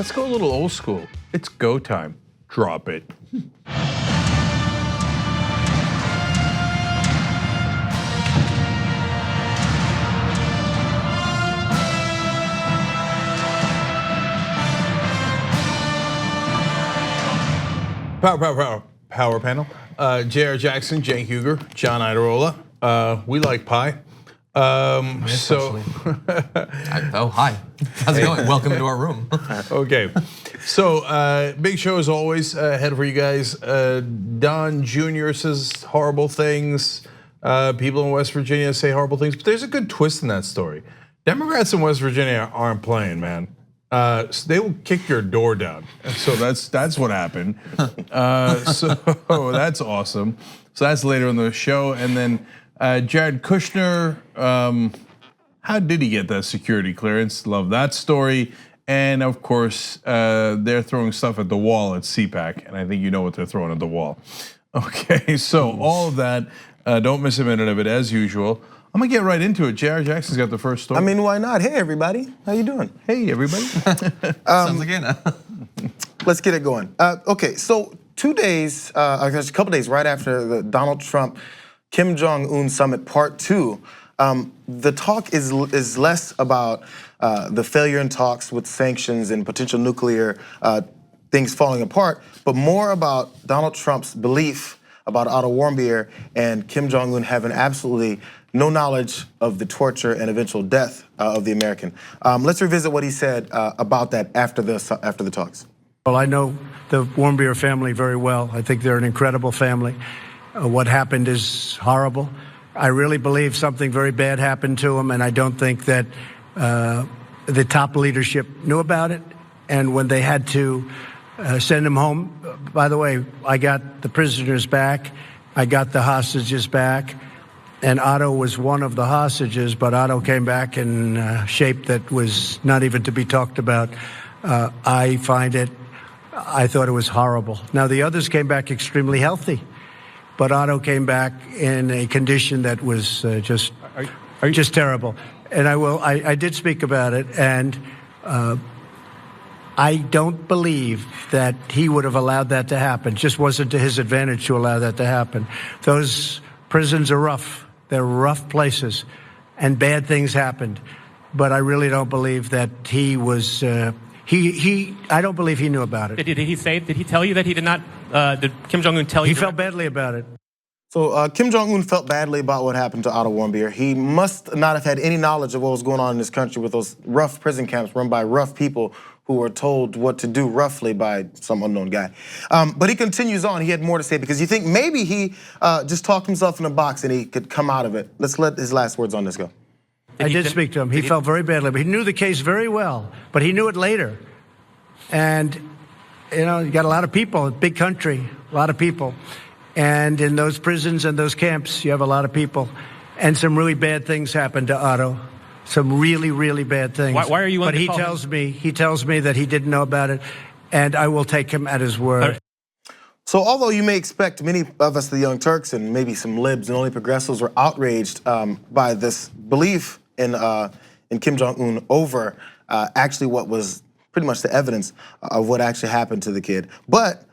Let's go a little old school. It's go time. Drop it. Power panel. Jayar Jackson, Cenk Uygur, John Iadarola. We like pie. Oh, hi. How's it going? Welcome to our room. Okay, so big show as always ahead for you guys. Don Jr. says horrible things. People in West Virginia say horrible things, but there's a good twist in that story. Democrats in West Virginia aren't playing, man. So they will kick your door down. So that's what happened. So that's awesome. So that's later in the show, and then Jared Kushner. How did he get that security clearance? Love that story. And of course, they're throwing stuff at the wall at CPAC, and I think you know what they're throwing at the wall. Okay, so all of that. Don't miss a minute of it as usual. I'm gonna get right into it. Jayar Jackson's got the first story. I mean, why not? Hey, everybody, how you doing? Hey, everybody. Sounds like Anna. Let's get it going. Okay, so 2 days, a couple days right after the Donald Trump Kim Jong-un summit part 2, the talk is less about the failure in talks with sanctions and potential nuclear things falling apart, but more about Donald Trump's belief about Otto Warmbier and Kim Jong-un having absolutely no knowledge of the torture and eventual death of the American. Let's revisit what he said about that after the talks. Well, I know the Warmbier family very well. I think they're an incredible family. What happened is horrible. I really believe something very bad happened to him, and I don't think that the top leadership knew about it. And when they had to send him home, by the way, I got the prisoners back, I got the hostages back, and Otto was one of the hostages, but Otto came back in shape that was not even to be talked about. I thought it was horrible. Now, the others came back extremely healthy, but Otto came back in a condition that was just terrible. And I did speak about it, and I don't believe that he would have allowed that to happen. It just wasn't to his advantage to allow that to happen. Those prisons are rough. They're rough places, and bad things happened. But I really don't believe that he was. I don't believe he knew about it. Did he tell you that he did not? Did Kim Jong-un tell you? He felt badly about it. So Kim Jong-un felt badly about what happened to Otto Warmbier. He must not have had any knowledge of what was going on in this country with those rough prison camps run by rough people who were told what to do roughly by some unknown guy. But he continues on. He had more to say because you think maybe he just talked himself in a box and he could come out of it. Let's let his last words on this go. I did speak to him. He felt very badly, but he knew the case very well. But he knew it later. And, you know, you got a lot of people, a big country, a lot of people. And in those prisons and those camps, you have a lot of people. And some really bad things happened to Otto. Some really, really bad things. Why are you? But he tells me that he didn't know about it, and I will take him at his word. So although you may expect many of us, the Young Turks and maybe some libs and only progressives, were outraged by this belief in Kim Jong-un over actually what was pretty much the evidence of what actually happened to the kid. But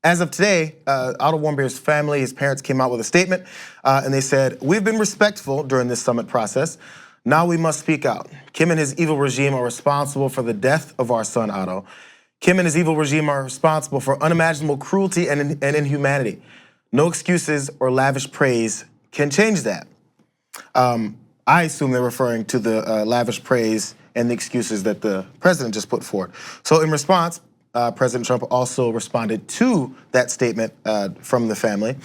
as of today, Otto Warmbier's family, his parents came out with a statement, and they said, "We've been respectful during this summit process. Now we must speak out. Kim and his evil regime are responsible for the death of our son Otto. Kim and his evil regime are responsible for unimaginable cruelty and inhumanity. No excuses or lavish praise can change that." I assume they're referring to the lavish praise and the excuses that the president just put forward. So in response, President Trump also responded to that statement from the family.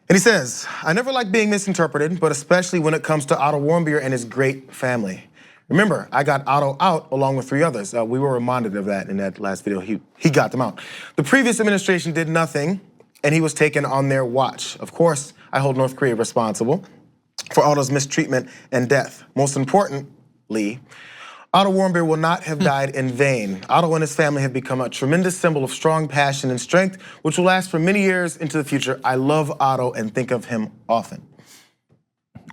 And he says, "I never like being misinterpreted, but especially when it comes to Otto Warmbier and his great family. Remember, I got Otto out along with 3 others. We were reminded of that in that last video. He got them out. The previous administration did nothing, and he was taken on their watch. Of course, I hold North Korea responsible for Otto's mistreatment and death. Most importantly, Otto Warmbier will not have died in vain. Otto and his family have become a tremendous symbol of strong passion and strength, which will last for many years into the future. I love Otto and think of him often."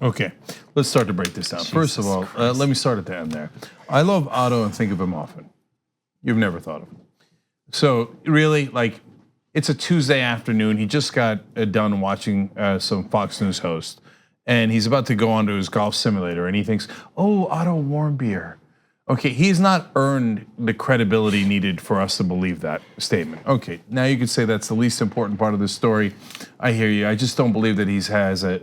Okay, let's start to break this down. First of all, let me start at the end there. I love Otto and think of him often. you've never thought of. So really, like, it's a Tuesday afternoon. He just got done watching some Fox News host, and he's about to go onto his golf simulator, and he thinks, oh, Otto Warmbier. Okay, he's not earned the credibility needed for us to believe that statement. Okay, now you could say that's the least important part of the story. I hear you. I just don't believe that he has a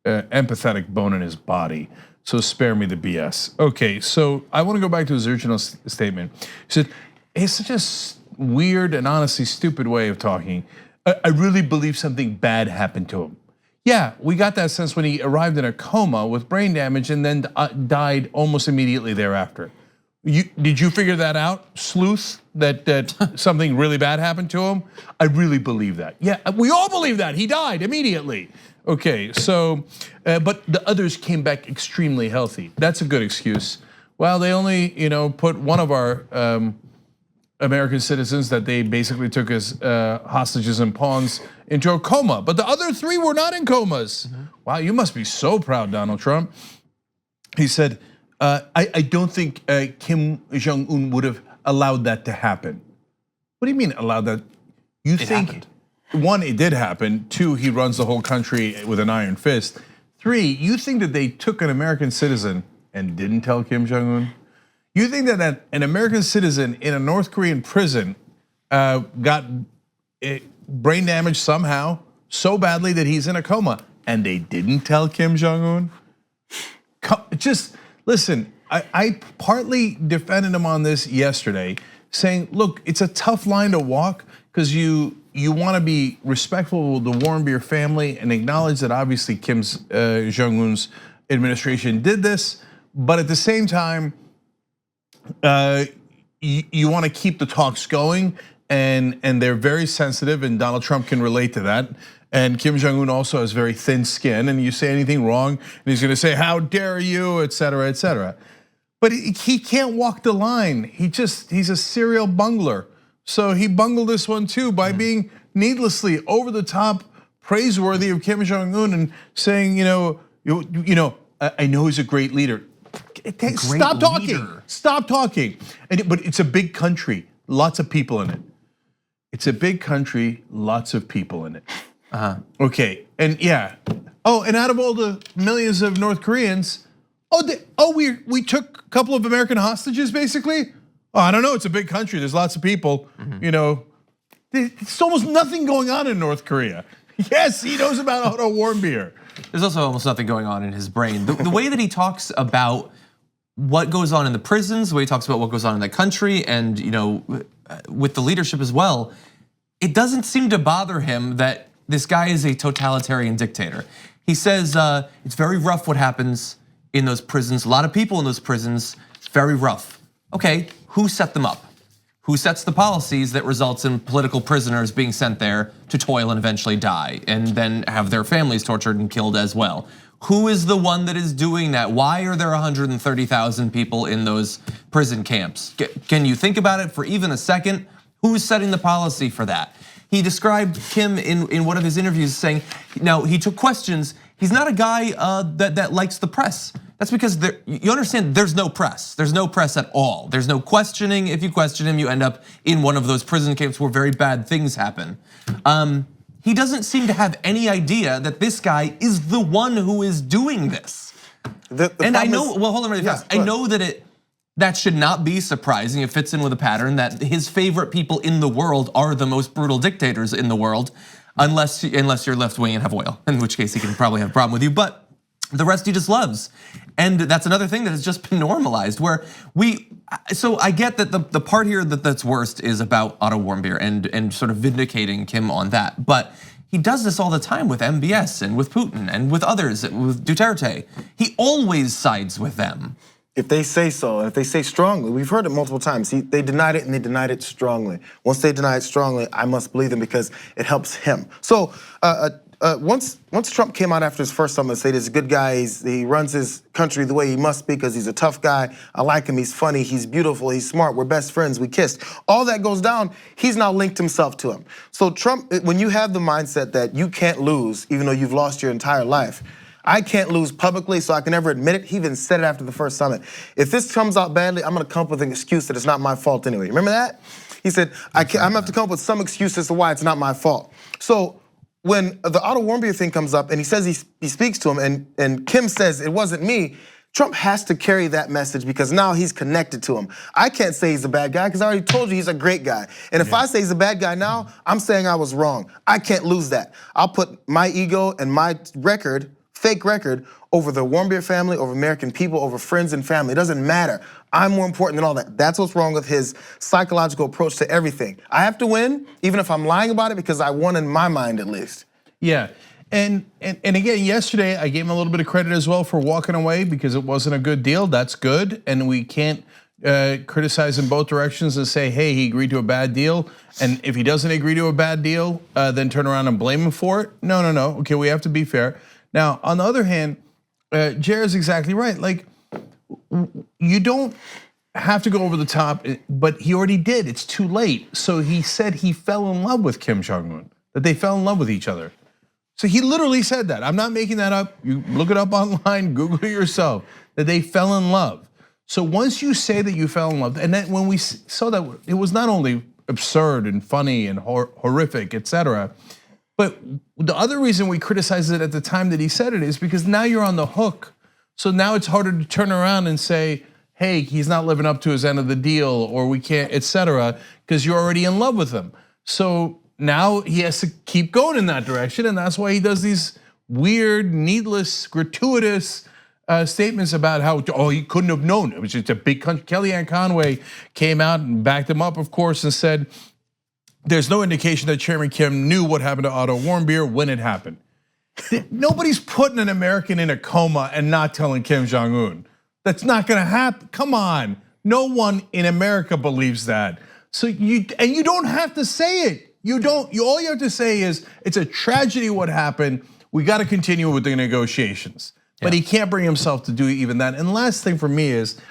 empathetic bone in his body. So spare me the BS. Okay, so I want to go back to his original statement. He said, it's such a weird and honestly stupid way of talking. I really believe something bad happened to him. Yeah, we got that sense when he arrived in a coma with brain damage and then died almost immediately thereafter. Did you figure that out, sleuth, that something really bad happened to him? I really believe that. Yeah, we all believe that. He died immediately. Okay, so, but the others came back extremely healthy. That's a good excuse. Well, they only, put one of our American citizens that they basically took as hostages and pawns into a coma, but the other 3 were not in comas. Wow, you must be so proud, Donald Trump. He said, I don't think Kim Jong-un would have allowed that to happen. What do you mean allowed that? You think, happened. 1, it did happen. 2, he runs the whole country with an iron fist. 3, you think that they took an American citizen and didn't tell Kim Jong-un? You think that an American citizen in a North Korean prison got brain damage somehow so badly that he's in a coma and they didn't tell Kim Jong-un? Just listen, I partly defended him on this yesterday, saying, look, it's a tough line to walk because you want to be respectful of the Warmbier family and acknowledge that obviously Kim Jong-un's administration did this, but at the same time, you want to keep the talks going, and they're very sensitive, and Donald Trump can relate to that. And Kim Jong-un also has very thin skin, and you say anything wrong, and he's going to say, "How dare you?" et cetera, et cetera. But he can't walk the line. He's a serial bungler. So he bungled this one too by being needlessly over the top praiseworthy of Kim Jong-un and saying, I know he's a great leader. Stop talking. Stop talking. But it's a big country, lots of people in it. It's a big country, lots of people in it. Okay, and yeah. Oh, and out of all the millions of North Koreans, we took a couple of American hostages, basically. Oh, I don't know. It's a big country. There's lots of people. There's almost nothing going on in North Korea. Yes, he knows about Otto Warmbier. There's also almost nothing going on in his brain. The way that he talks about what goes on in the prisons, the way he talks about what goes on in the country, and with the leadership as well, it doesn't seem to bother him that this guy is a totalitarian dictator. He says it's very rough what happens in those prisons. A lot of people in those prisons, very rough. Okay, who set them up? Who sets the policies that results in political prisoners being sent there to toil and eventually die, and then have their families tortured and killed as well? Who is the one that is doing that? Why are there 130,000 people in those prison camps? Can you think about it for even a second? Who's setting the policy for that? He described Kim in one of his interviews saying, now he took questions. He's not a guy that likes the press. That's because you understand there's no press. There's no press at all. There's no questioning. If you question him, you end up in one of those prison camps where very bad things happen. He doesn't seem to have any idea that this guy is the one who is doing this. And I know, well, hold on really fast. I know that should not be surprising. It fits in with a pattern that his favorite people in the world are the most brutal dictators in the world, unless you're left wing and have oil, in which case he can probably have a problem with you. But the rest he just loves. And that's another thing that has just been normalized where so I get that the part here that's worst is about Otto Warmbier and sort of vindicating Kim on that. But he does this all the time with MBS and with Putin and with others, with Duterte. He always sides with them. If they say so, and if they say strongly, we've heard it multiple times. They denied it and they denied it strongly. Once they deny it strongly, I must believe them because it helps him. So once Trump came out after his first summit and said he's a good guy, he runs his country the way he must because he's a tough guy. I like him, he's funny, he's beautiful, he's smart, we're best friends, we kissed. All that goes down, he's now linked himself to him. So Trump, when you have the mindset that you can't lose, even though you've lost your entire life, I can't lose publicly, so I can never admit it. He even said it after the first summit. If this comes out badly, I'm gonna come up with an excuse that it's not my fault anyway. Remember that? He said, I'm gonna have to come up with some excuse as to why it's not my fault. So when the Otto Warmbier thing comes up and he says he speaks to him and Kim says it wasn't me, Trump has to carry that message because now he's connected to him. I can't say he's a bad guy because I already told you he's a great guy. And if I say he's a bad guy now, I'm saying I was wrong. I can't lose that. I'll put my ego and my record, fake record, over the Warmbier family, over American people, over friends and family. It doesn't matter. I'm more important than all that. That's what's wrong with his psychological approach to everything. I have to win, even if I'm lying about it, because I won in my mind at least. Yeah, and again, yesterday I gave him a little bit of credit as well for walking away because it wasn't a good deal. That's good, and we can't criticize in both directions and say, hey, he agreed to a bad deal, and if he doesn't agree to a bad deal, then turn around and blame him for it. No. Okay, we have to be fair. Now, on the other hand, Jayar is exactly right. Like, you don't have to go over the top, but he already did. It's too late. So he said he fell in love with Kim Jong-un, that they fell in love with each other. So he literally said that. I'm not making that up. You look it up online, Google it yourself, that they fell in love. So once you say that you fell in love, and then when we saw that, it was not only absurd and funny and horrific, etc. But the other reason we criticized it at the time that he said it is because now you're on the hook. So now it's harder to turn around and say, hey, he's not living up to his end of the deal, or we can't, etc., because you're already in love with him. So now he has to keep going in that direction, and that's why he does these weird, needless, gratuitous statements about how, he couldn't have known. It was just a big country. Kellyanne Conway came out and backed him up, of course, and said, there's no indication that Chairman Kim knew what happened to Otto Warmbier when it happened. Nobody's putting an American in a coma and not telling Kim Jong-un. That's not gonna happen, come on. No one in America believes that. So you don't have to say it. You don't, all you have to say is, it's a tragedy what happened. We gotta continue with the negotiations. But he can't bring himself to do even that. And the last thing for me is,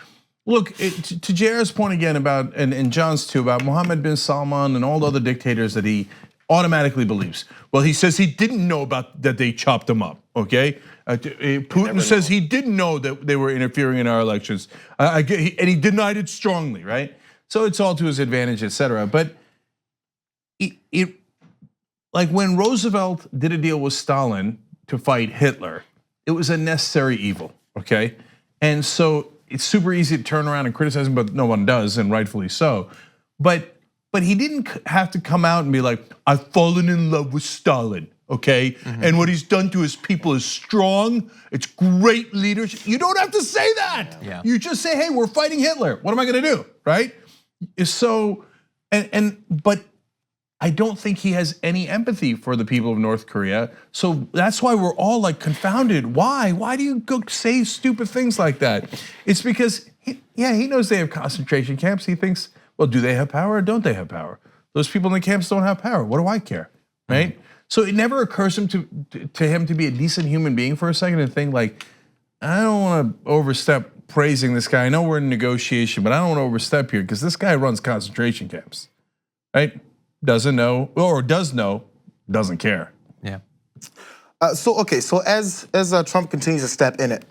look, to Jayar's point again about, and John's too, about Mohammed bin Salman and all the other dictators that he automatically believes. Well, he says he didn't know about that they chopped him up, okay? Putin says he didn't know that they were interfering in our elections. And he denied it strongly, right? So it's all to his advantage, etc. But like when Roosevelt did a deal with Stalin to fight Hitler, it was a necessary evil, okay? And so it's super easy to turn around and criticize him, but no one does, and rightfully so. But he didn't have to come out and be like, I've fallen in love with Stalin, okay? And what he's done to his people is strong, it's great leadership. You don't have to say that. Yeah. You just say, hey, we're fighting Hitler. What am I gonna do, right? So, but I don't think he has any empathy for the people of North Korea. So that's why we're all like confounded. Why? Why do you go say stupid things like that? It's because, he knows they have concentration camps. He thinks, well, do they have power or don't they have power? Those people in the camps don't have power. What do I care, right? So it never occurs to him to be a decent human being for a second and think like, I don't want to overstep praising this guy. I know we're in negotiation, but I don't want to overstep here because this guy runs concentration camps, right? Doesn't know, or does know, doesn't care. Yeah. So as Trump continues to step in it,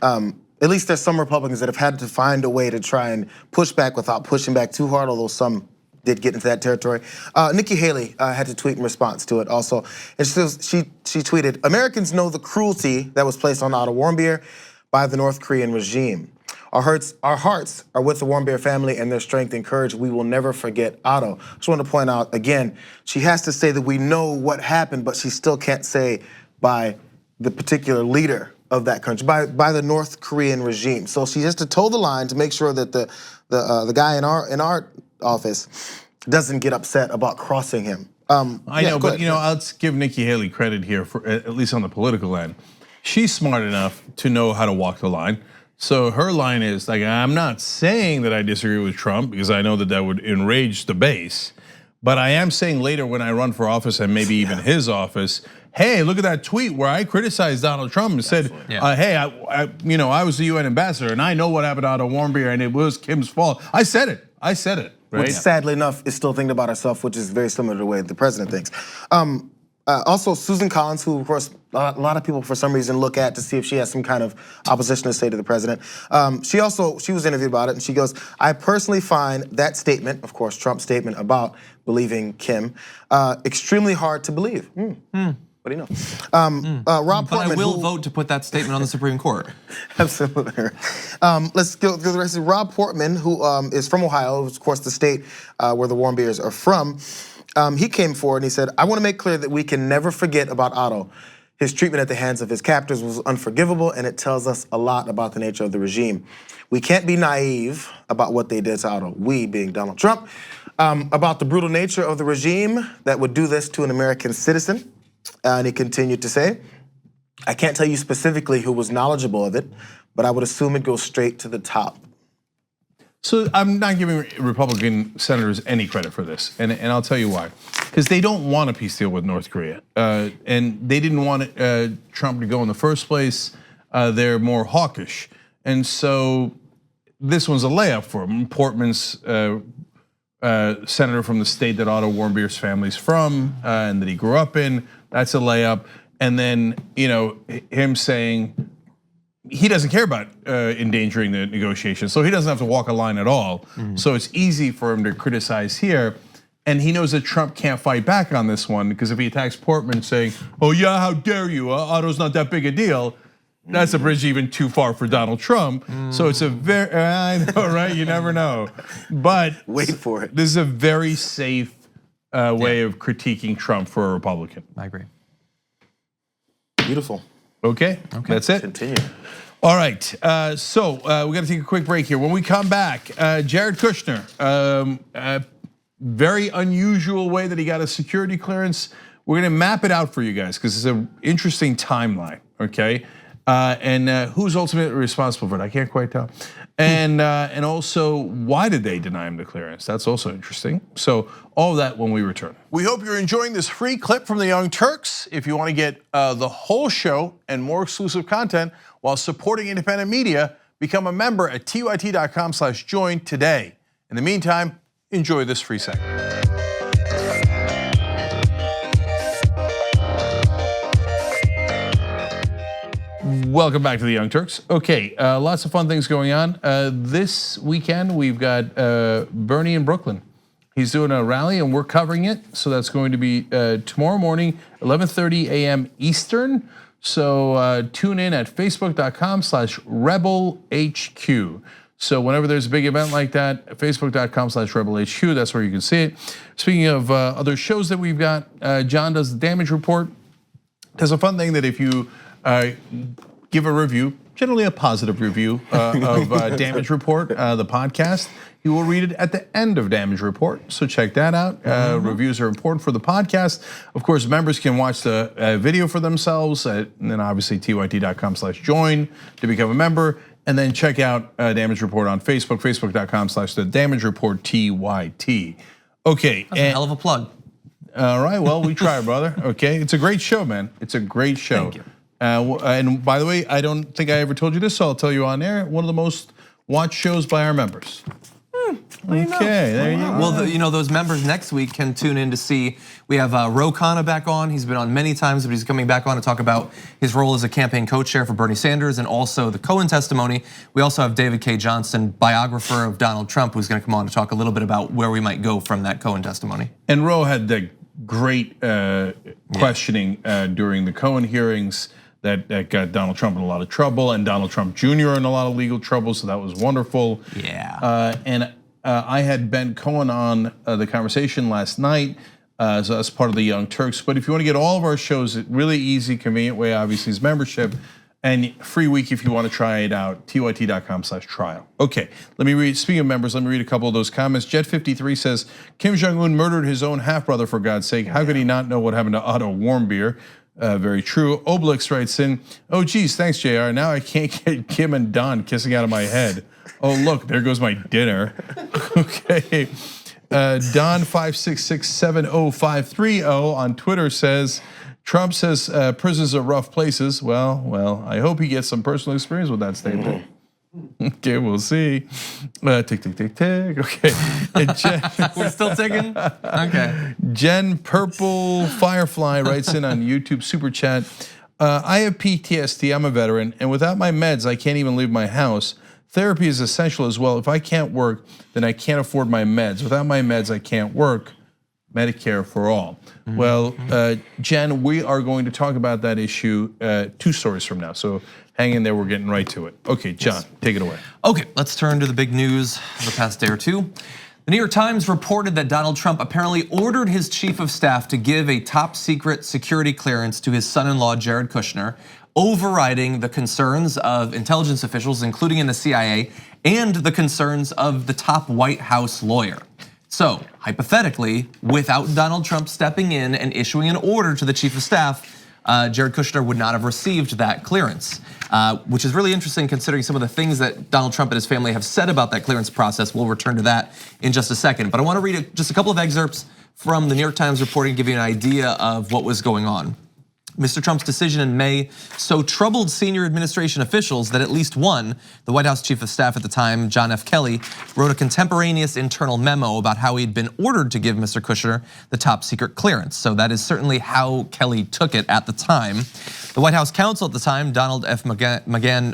at least there's some Republicans that have had to find a way to try and push back without pushing back too hard, although some did get into that territory. Nikki Haley had to tweet in response to it also. And she tweeted, Americans know the cruelty that was placed on Otto Warmbier by the North Korean regime. Our hearts are with the Warmbier family and their strength and courage. We will never forget Otto. Just want to point out again, she has to say that we know what happened, but she still can't say by the particular leader of that country, by the North Korean regime. So she has to toe the line to make sure that the guy in our office doesn't get upset about crossing him. I know, but let's give Nikki Haley credit here for at least on the political end. She's smart enough to know how to walk the line. So her line is like, I'm not saying that I disagree with Trump because I know that would enrage the base, but I am saying later when I run for office and maybe even his office, hey, look at that tweet where I criticized Donald Trump and said, hey, I was the UN ambassador and I know what happened to Otto Warmbier and it was Kim's fault. I said it, right? Which sadly enough is still thinking about herself, which is very similar to the way the president thinks. Also, Susan Collins, who of course a lot of people for some reason look at to see if she has some kind of opposition to say to the president. She was interviewed about it, and she goes, "I personally find that statement, of course, Trump's statement about believing Kim, extremely hard to believe." What do you know? Rob Portman, but I will vote to put that statement on the Supreme Court. Absolutely. Let's go through the rest of Rob Portman, who is from Ohio, of course the state where the Warmbiers are from. He came forward and he said, "I want to make clear that we can never forget about Otto. His treatment at the hands of his captors was unforgivable, and it tells us a lot about the nature of the regime. We can't be naive about what they did to Otto," we being Donald Trump, "about the brutal nature of the regime that would do this to an American citizen." And he continued to say, "I can't tell you specifically who was knowledgeable of it, but I would assume it goes straight to the top." So I'm not giving Republican senators any credit for this, and I'll tell you why. Because they don't want a peace deal with North Korea, and they didn't want Trump to go in the first place. They're more hawkish, and so this one's a layup for him. Portman's senator from the state that Otto Warmbier's family's from, and that he grew up in. That's a layup, and then him saying he doesn't care about endangering the negotiations, so he doesn't have to walk a line at all. So it's easy for him to criticize here, and he knows that Trump can't fight back on this one, because if he attacks Portman saying, "Oh yeah, how dare you? Otto's not that big a deal," that's a bridge even too far for Donald Trump. So it's a very, I know, right? You never know, but wait for it. This is a very safe way of critiquing Trump for a Republican. I agree. Beautiful. Okay, that's it. Continue. All right, so we got to take a quick break here. When we come back, Jared Kushner, very unusual way that he got a security clearance. We're gonna map it out for you guys because it's an interesting timeline, okay? And who's ultimately responsible for it? I can't quite tell. And also, why did they deny him the clearance? That's also interesting. So all of that when we return. We hope you're enjoying this free clip from the Young Turks. If you want to get the whole show and more exclusive content while supporting independent media, become a member at tyt.com/join today. In the meantime, enjoy this free segment. Welcome back to the Young Turks. Okay, lots of fun things going on. This weekend, we've got Bernie in Brooklyn. He's doing a rally and we're covering it. So that's going to be tomorrow morning, 11:30 a.m. Eastern. So tune in at facebook.com/rebelhq. So whenever there's a big event like that, facebook.com/rebelhq, that's where you can see it. Speaking of other shows that we've got, John does the damage report. There's a fun thing that if you give a review, generally a positive review of Damage Report, the podcast, you will read it at the end of Damage Report. So check that out. Reviews are important for the podcast. Of course, members can watch the video for themselves, and then obviously tyt.com/join to become a member. And then check out Damage Report on Facebook, facebook.com/the Damage Report TYT. Okay. That's a hell of a plug. All right, well, we try, brother. Okay, it's a great show, man. It's a great show. Thank you. And by the way, I don't think I ever told you this, so I'll tell you on air. One of the most watched shows by our members. Okay, there you go. Well, those members next week can tune in to see. We have Ro Khanna back on. He's been on many times, but he's coming back on to talk about his role as a campaign co-chair for Bernie Sanders and also the Cohen testimony. We also have David K. Johnson, biographer of Donald Trump, who's going to come on to talk a little bit about where we might go from that Cohen testimony. And Ro had the great questioning during the Cohen hearings that got Donald Trump in a lot of trouble, and Donald Trump Jr. in a lot of legal trouble, so that was wonderful. Yeah. And I had Ben Cohen on the conversation last night, so that's part of the Young Turks. But if you want to get all of our shows, really easy, convenient way, obviously, is membership. And free week if you want to try it out, tyt.com/trial. Okay, let me read, speaking of members, let me read a couple of those comments. Jet53 says, Kim Jong-un murdered his own half-brother, for God's sake. How could he not know what happened to Otto Warmbier? Very true. Oblix writes in, oh geez, thanks JR. Now I can't get Kim and Don kissing out of my head. Oh look, there goes my dinner. Okay. Don5667053 on Twitter says, Trump says prisons are rough places. Well, I hope he gets some personal experience with that statement. Okay, we'll see. Tick, tick, tick, tick. Okay. We're still ticking? Okay. Jen Purple Firefly writes in on YouTube Super Chat. I have PTSD, I'm a veteran, and without my meds, I can't even leave my house. Therapy is essential as well. If I can't work, then I can't afford my meds. Without my meds, I can't work. Medicare for all. Well, Jen, we are going to talk about that issue 2 stories from now. So hang in there, we're getting right to it. Okay, John, take it away. Okay, let's turn to the big news of the past day or two. The New York Times reported that Donald Trump apparently ordered his chief of staff to give a top secret security clearance to his son-in-law, Jared Kushner, overriding the concerns of intelligence officials, including in the CIA, and the concerns of the top White House lawyer. So, hypothetically, without Donald Trump stepping in and issuing an order to the chief of staff, Jared Kushner would not have received that clearance, which is really interesting considering some of the things that Donald Trump and his family have said about that clearance process. We'll return to that in just a second. But I want to read just a couple of excerpts from the New York Times reporting to give you an idea of what was going on. Mr. Trump's decision in May so troubled senior administration officials that at least one, the White House chief of staff at the time, John F. Kelly, wrote a contemporaneous internal memo about how he'd been ordered to give Mr. Kushner the top secret clearance. So that is certainly how Kelly took it at the time. The White House counsel at the time, Donald F. McGahn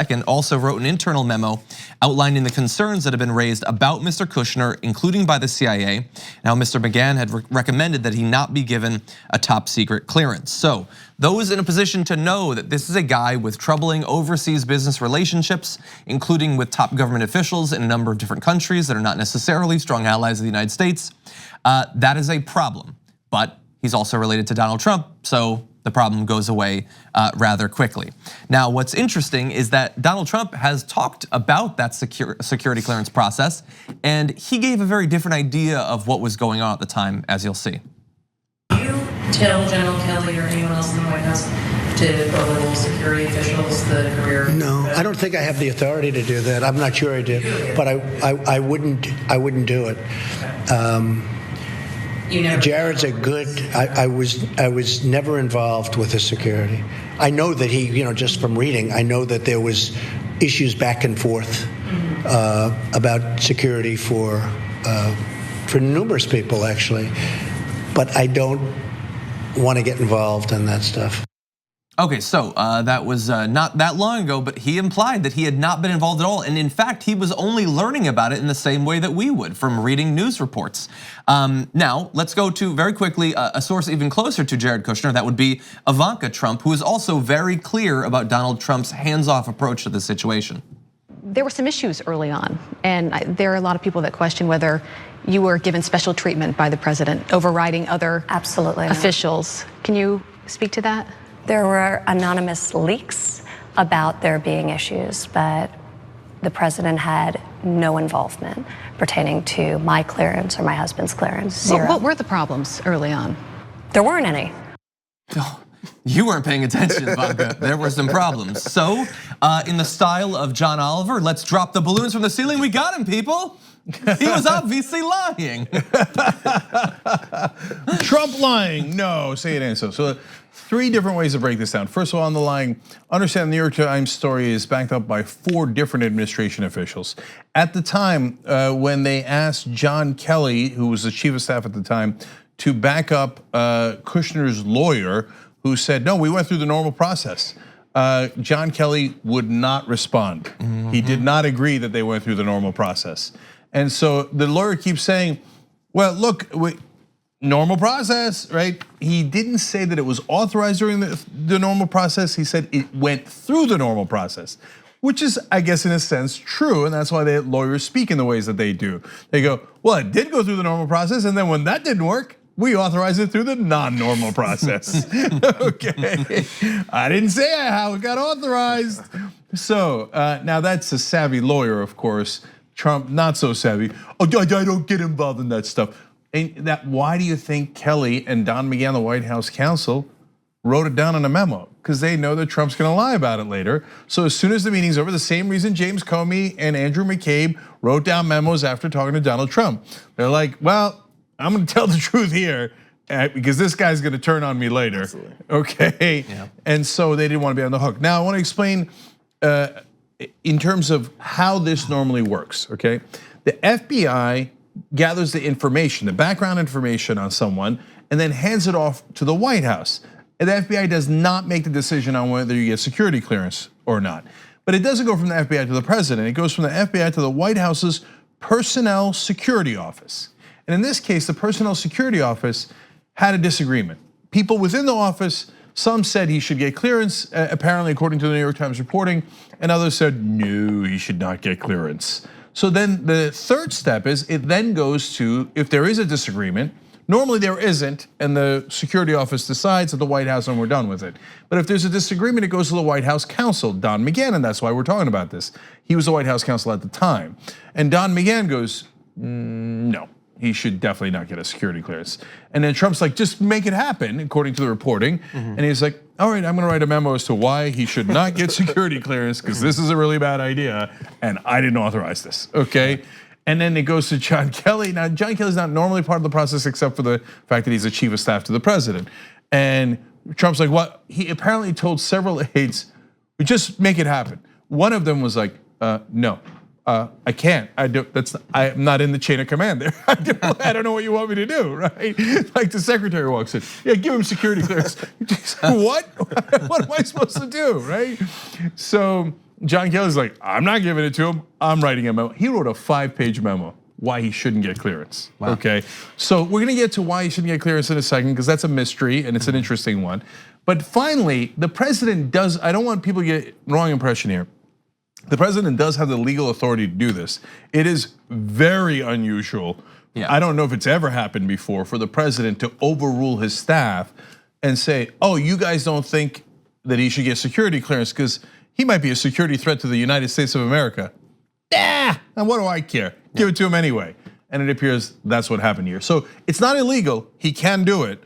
II, also wrote an internal memo outlining the concerns that have been raised about Mr. Kushner, including by the CIA. Now, Mr. McGahn had recommended that he not be given a top secret clearance. So those in a position to know that this is a guy with troubling overseas business relationships, including with top government officials in a number of different countries that are not necessarily strong allies of the United States, that is a problem. But he's also related to Donald Trump, so the problem goes away rather quickly. Now, what's interesting is that Donald Trump has talked about that security clearance process, and he gave a very different idea of what was going on at the time, as you'll see. Do you tell General Kelly or anyone else in the White House to belittle security officials, the career? No, I don't think I have the authority to do that. I'm not sure I do, but I wouldn't do it. Jared's a good. I was never involved with his security. I know that he, just from reading, I know that there was issues back and forth about security for numerous people actually, but I don't want to get involved in that stuff. Okay, so that was not that long ago, but he implied that he had not been involved at all. And in fact, he was only learning about it in the same way that we would from reading news reports. Now, let's go to very quickly a source even closer to Jared Kushner. That would be Ivanka Trump, who is also very clear about Donald Trump's hands-off approach to the situation. There were some issues early on, and there are a lot of people that question whether you were given special treatment by the president, overriding other officials. Can you speak to that? There were anonymous leaks about there being issues, but the president had no involvement pertaining to my clearance or my husband's clearance. Zero. What were the problems early on? There weren't any. You weren't paying attention, Ivanka. There were some problems. So, in the style of John Oliver, let's drop the balloons from the ceiling. We got him, people. He was obviously lying. Trump lying, no, say it ain't so. So 3 different ways to break this down. First of all, on the lying, understand the New York Times story is backed up by 4 different administration officials. At the time, when they asked John Kelly, who was the chief of staff at the time, to back up Kushner's lawyer, who said, no, we went through the normal process. John Kelly would not respond. He did not agree that they went through the normal process. And so the lawyer keeps saying, well, look, normal process, right? He didn't say that it was authorized during the normal process. He said it went through the normal process, which is, I guess, in a sense true. And that's why lawyers speak in the ways that they do. They go, well, it did go through the normal process. And then when that didn't work, we authorized it through the non-normal process. Okay, I didn't say how it got authorized. So now that's a savvy lawyer, of course. Trump, not so savvy. Oh, I don't get involved in that stuff. And why do you think Kelly and Don McGahn, the White House counsel, wrote it down in a memo? Because they know that Trump's gonna lie about it later. So as soon as the meeting's over, the same reason James Comey and Andrew McCabe wrote down memos after talking to Donald Trump. They're like, well, I'm gonna tell the truth here because this guy's gonna turn on me later. Absolutely. Okay, yeah. And so they didn't want to be on the hook. Now I want to explain in terms of how this normally works, okay? The FBI gathers the information, the background information on someone, and then hands it off to the White House. And the FBI does not make the decision on whether you get security clearance or not. But it doesn't go from the FBI to the president. It goes from the FBI to the White House's Personnel Security Office. And in this case, the Personnel Security Office had a disagreement. People within the office, some said he should get clearance, apparently according to the New York Times reporting, and others said, no, he should not get clearance. So then the third step is it then goes to, if there is a disagreement, normally there isn't, and the security office decides at the White House and we're done with it. But if there's a disagreement, it goes to the White House counsel, Don McGahn, and that's why we're talking about this. He was the White House counsel at the time. And Don McGahn goes, no, he should definitely not get a security clearance. And then Trump's like, just make it happen, according to the reporting. And he's like, all right, I'm gonna write a memo as to why he should not get security clearance, because this is a really bad idea, and I didn't authorize this, okay? And then it goes to John Kelly. Now, John Kelly's not normally part of the process except for the fact that he's the chief of staff to the president. And Trump's like, what? He apparently told several aides, just make it happen. One of them was like, no, I can't. I'm not in the chain of command there. I don't know what you want me to do, right? Like the secretary walks in, yeah, give him security clearance. What? What am I supposed to do, right? So John Kelly's like, I'm not giving it to him. I'm writing a memo. He wrote a 5-page memo why he shouldn't get clearance. Wow. Okay, so we're gonna get to why he shouldn't get clearance in a second, because that's a mystery and it's an interesting one. But finally, the president does. I don't want people to get wrong impression here. The president does have the legal authority to do this. It is very unusual. Yeah. I don't know if it's ever happened before for the president to overrule his staff and say, oh, you guys don't think that he should get security clearance because he might be a security threat to the United States of America. And what do I care? Give it to him anyway. And it appears that's what happened here. So it's not illegal, he can do it.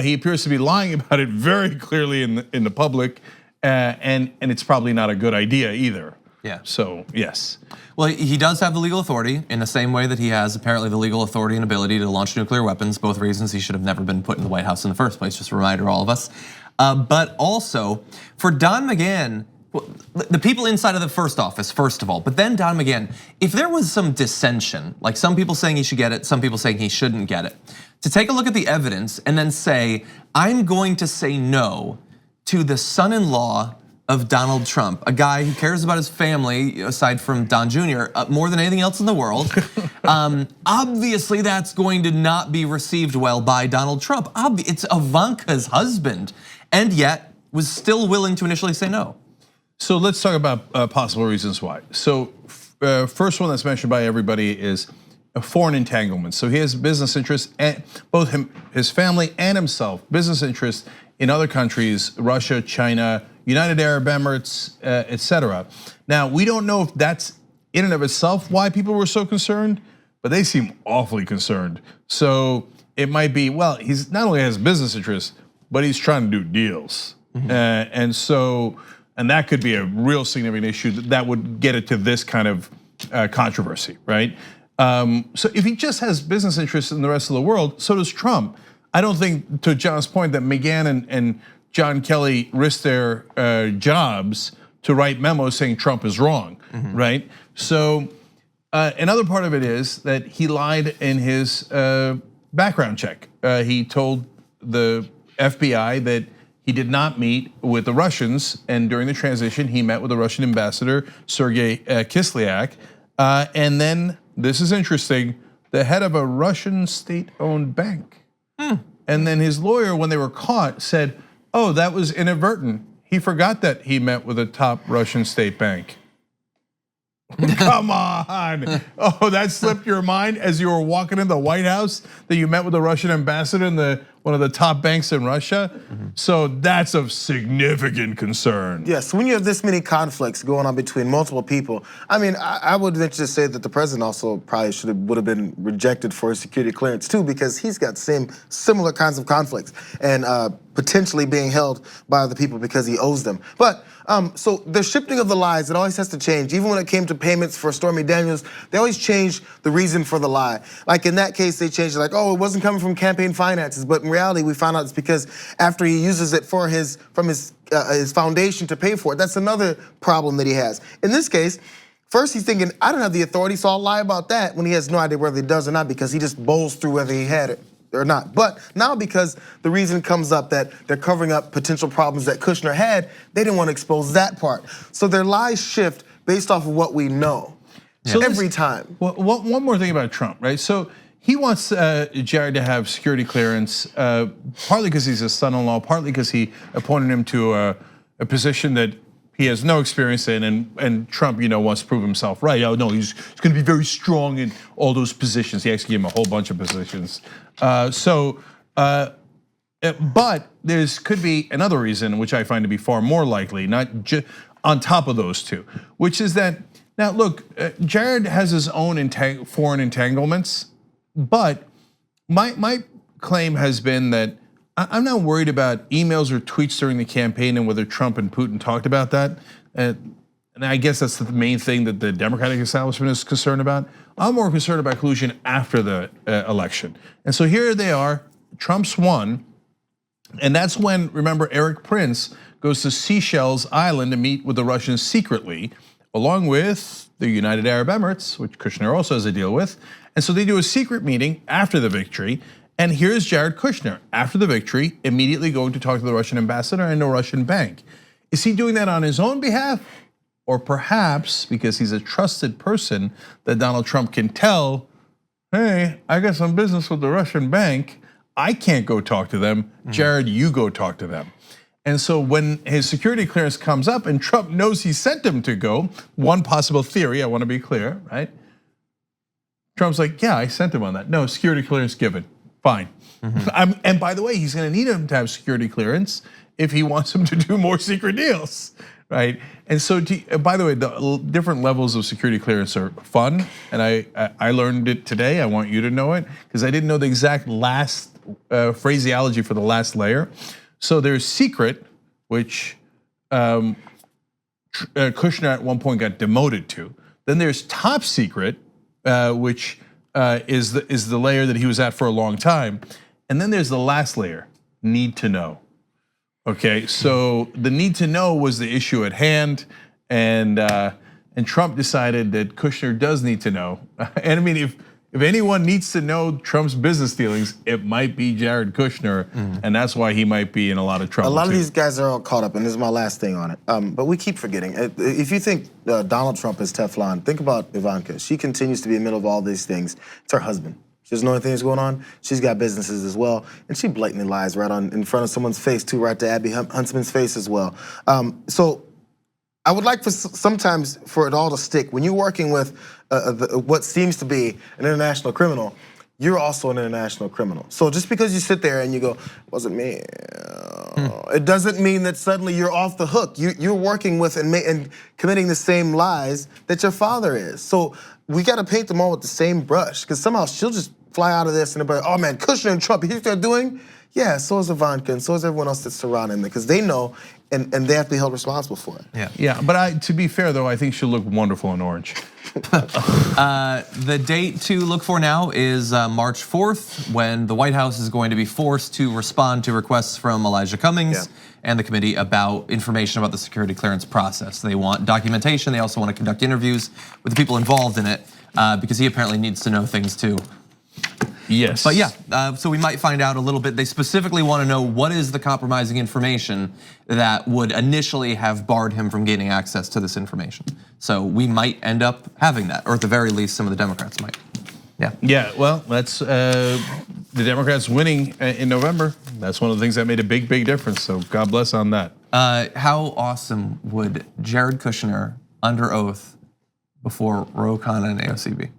He appears to be lying about it very clearly in the public, and it's probably not a good idea either. Yeah. So, yes. Well, he does have the legal authority in the same way that he has apparently the legal authority and ability to launch nuclear weapons, both reasons he should have never been put in the White House in the first place, just a reminder to all of us. But also, for Don McGahn, the people inside of the first office, first of all, but then Don McGahn, if there was some dissension, like some people saying he should get it, some people saying he shouldn't get it, to take a look at the evidence and then say, I'm going to say no to the son-in-law of Donald Trump, a guy who cares about his family, aside from Don Jr., more than anything else in the world. Obviously, that's going to not be received well by Donald Trump. It's Ivanka's husband, and yet was still willing to initially say no. So let's talk about possible reasons why. So first one that's mentioned by everybody is a foreign entanglement. So he has business interests, and both his family and himself, business interests in other countries, Russia, China, United Arab Emirates, etc. Now, we don't know if that's in and of itself why people were so concerned, but they seem awfully concerned. So it might be, well, he's not only has business interests, but he's trying to do deals. And that could be a real significant issue that would get it to this kind of controversy, right? So if he just has business interests in the rest of the world, so does Trump. I don't think, to John's point, that McGahn and John Kelly risk their jobs to write memos saying Trump is wrong, right? So another part of it is that he lied in his background check. He told the FBI that he did not meet with the Russians, and during the transition, he met with the Russian ambassador, Sergei Kislyak. And then, this is interesting, the head of a Russian state-owned bank. And then his lawyer, when they were caught, said, oh, that was inadvertent. He forgot that he met with a top Russian state bank. Come on. Oh, that slipped your mind as you were walking in the White House that you met with the Russian ambassador in one of the top banks in Russia? So that's of significant concern. Yes, when you have this many conflicts going on between multiple people, I mean, I would venture to say that the president also probably would have been rejected for his security clearance too, because he's got similar kinds of conflicts and potentially being held by other people because he owes them. But so the shifting of the lies, it always has to change. Even when it came to payments for Stormy Daniels, they always changed the reason for the lie. Like in that case, they changed it like, oh, it wasn't coming from campaign finances, but in reality, we found out it's because after he uses it from his foundation to pay for it. That's another problem that he has. In this case, first he's thinking, I don't have the authority, so I'll lie about that, when he has no idea whether he does or not, because he just bowls through whether he had it or not. But now, because the reason comes up that they're covering up potential problems that Kushner had, they didn't want to expose that part. So their lies shift based off of what we know. So every time. Well, one more thing about Trump, right? So he wants Jared to have security clearance, partly because he's his son-in-law, partly because he appointed him to a position that he has no experience in, and Trump, wants to prove himself right. Oh no, he's going to be very strong in all those positions. He actually gave him a whole bunch of positions. But there's could be another reason, which I find to be far more likely, not just on top of those two, which is that now look, Jared has his own foreign entanglements, but my claim has been that I'm not worried about emails or tweets during the campaign and whether Trump and Putin talked about that. And I guess that's the main thing that the Democratic establishment is concerned about. I'm more concerned about collusion after the election. And so here they are, Trump's won. And that's when, remember, Eric Prince goes to Seychelles Island to meet with the Russians secretly, along with the United Arab Emirates, which Kushner also has a deal with. And so they do a secret meeting after the victory. And here's Jared Kushner, after the victory, immediately going to talk to the Russian ambassador and a Russian bank. Is he doing that on his own behalf? Or perhaps because he's a trusted person that Donald Trump can tell, hey, I got some business with the Russian bank. I can't go talk to them. Jared, you go talk to them. And so when his security clearance comes up and Trump knows he sent him to go, one possible theory, I want to be clear, right? Trump's like, yeah, I sent him on that. No, security clearance given. Fine. And by the way, he's going to need him to have security clearance if he wants him to do more secret deals, right? And so, by the way, the different levels of security clearance are fun, and I learned it today. I want you to know it because I didn't know the exact last phraseology for the last layer. So there's secret, which Kushner at one point got demoted to. Then there's top secret, which is the layer that he was at for a long time. And then there's the last layer, need to know. Okay, so the need to know was the issue at hand, and Trump decided that Kushner does need to know. And I mean, if anyone needs to know Trump's business dealings, it might be Jared Kushner, and that's why he might be in a lot of trouble. A lot of these guys are all caught up, and this is my last thing on it. But we keep forgetting. If you think Donald Trump is Teflon, think about Ivanka. She continues to be in the middle of all these things. It's her husband. She doesn't know anything that's going on. She's got businesses as well, and she blatantly lies right in front of someone's face too, right to Abby Huntsman's face as well. So I would like for sometimes for it all to stick. When you're working with what seems to be an international criminal, you're also an international criminal. So just because you sit there and you go, it wasn't me, it doesn't mean that suddenly you're off the hook. You're working with and committing the same lies that your father is. So we got to paint them all with the same brush, because somehow she'll just fly out of this and everybody, oh man, Kushner and Trump, you hear what they're doing? Yeah, so is Ivanka, and so is everyone else that's surrounding them, because they know, and they have to be held responsible for it. Yeah. But to be fair though, I think she'll look wonderful in orange. The date to look for now is March 4th, when the White House is going to be forced to respond to requests from Elijah Cummings and the committee about information about the security clearance process. They want documentation. They also want to conduct interviews with the people involved in it, because he apparently needs to know things too. Yes. But yeah, so we might find out a little bit. They specifically want to know what is the compromising information that would initially have barred him from gaining access to this information. So we might end up having that, or at the very least, some of the Democrats might. Yeah, well, that's the Democrats winning in November. That's one of the things that made a big difference, so God bless on that. How awesome would Jared Kushner under oath before Ro Khanna and AOC be?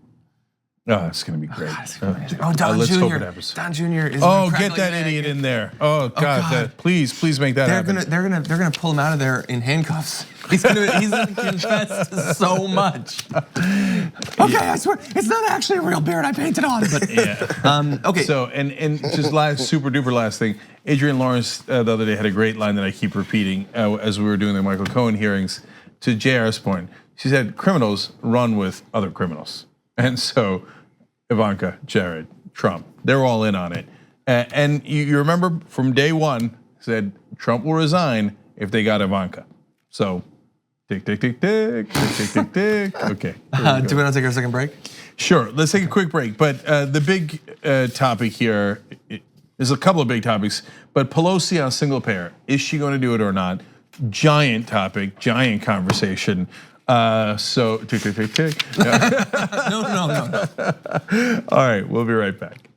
Oh, it's gonna be great. Don let's Jr. hope it happens. Don Jr. is Get that idiot in there. Oh God, please make that happen. They're gonna pull him out of there in handcuffs. He's gonna confess to so much. Okay, I swear it's not actually a real beard I painted on. But yeah. Okay. So and just super duper last thing. Adrienne Lawrence the other day had a great line that I keep repeating as we were doing the Michael Cohen hearings. To JR's point, she said criminals run with other criminals, and so Ivanka, Jared, Trump, they're all in on it. And you remember from day one, said Trump will resign if they got Ivanka. So, tick, tick, tick, tick, tick, tick, tick, tick. Okay. Do we want to take our second break? Sure, let's take a quick break. But the big topic here, there's a couple of big topics, but Pelosi on single payer, is she going to do it or not? Giant topic, giant conversation. So, tick, tick, tick, tick. No. All right, we'll be right back.